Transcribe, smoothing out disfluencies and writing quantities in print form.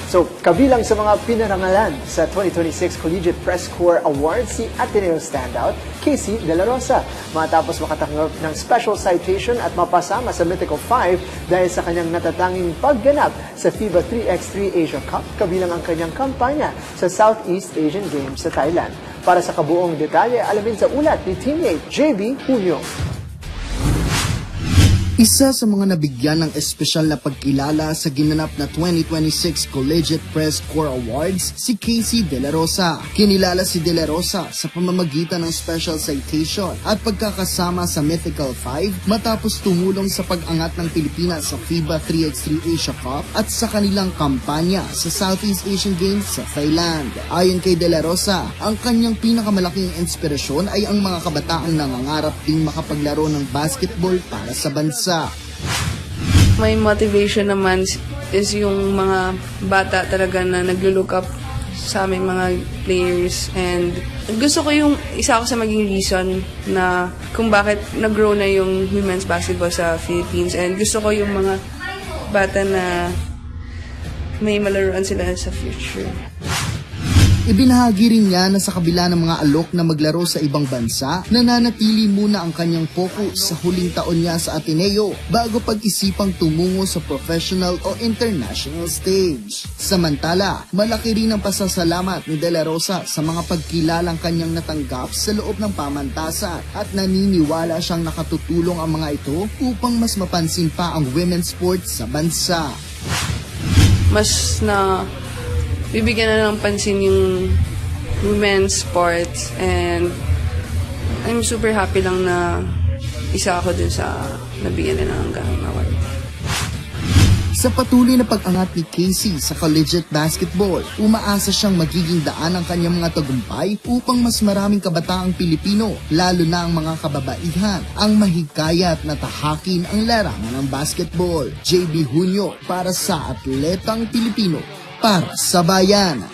So, kabilang sa mga pinarangalan sa 2026 Collegiate Press Corps Award si Ateneo Standout, Casey De La Rosa. Matapos makatanggap ng special citation at mapasama sa Mythical 5 dahil sa kanyang natatanging pagganap sa FIBA 3x3 Asia Cup, kabilang ang kanyang kampanya sa Southeast Asian Games sa Thailand. Para sa kabuong detalye, alamin sa ulat ni teammate JB Junio. Isa sa mga nabigyan ng espesyal na pagkilala sa ginanap na 2026 Collegiate Press Corps Awards, si Casey De La Rosa. Kinilala si De La Rosa sa pamamagitan ng special citation at pagkakasama sa Mythical 5 matapos tumulong sa pag-angat ng Pilipinas sa FIBA 3x3 Asia Cup at sa kanilang kampanya sa Southeast Asian Games sa Thailand. Ayon kay De La Rosa, ang kanyang pinakamalaking inspirasyon ay ang mga kabataang nangangarap ding makapaglaro ng basketball para sa bansa. My motivation naman is yung mga bata talaga na naglo-look up sa aming mga players, and gusto ko yung isa ako sa maging reason na kung bakit nag-grow na yung women's basketball sa Philippines, and gusto ko yung mga bata na may malaruan sila sa future. Ibinahagi rin niya na sa kabila ng mga alok na maglaro sa ibang bansa, nananatili muna ang kanyang focus sa huling taon niya sa Ateneo bago pag-isipang tumungo sa professional o international stage. Samantala, malaki rin ang pasasalamat ni De La Rosa sa mga pagkilalang kanyang natanggap sa loob ng pamantasan at naniniwala siyang nakatutulong ang mga ito upang mas mapansin pa ang women's sports sa bansa. Mas na bibigyan na ng pansin yung women's sports, and I'm super happy lang na isa ako dun sa nabigyan na ng ganung award. Sa patuloy na pag-angat ni Casey sa collegiate basketball, umaasa siyang magiging daan ang kanyang mga tagumpay upang mas maraming kabataang Pilipino, lalo na ang mga kababaihan, ang mahikayat na tahakin ang larangan ng basketball. JB Junio para sa Atletang Pilipino, para sa Bayan.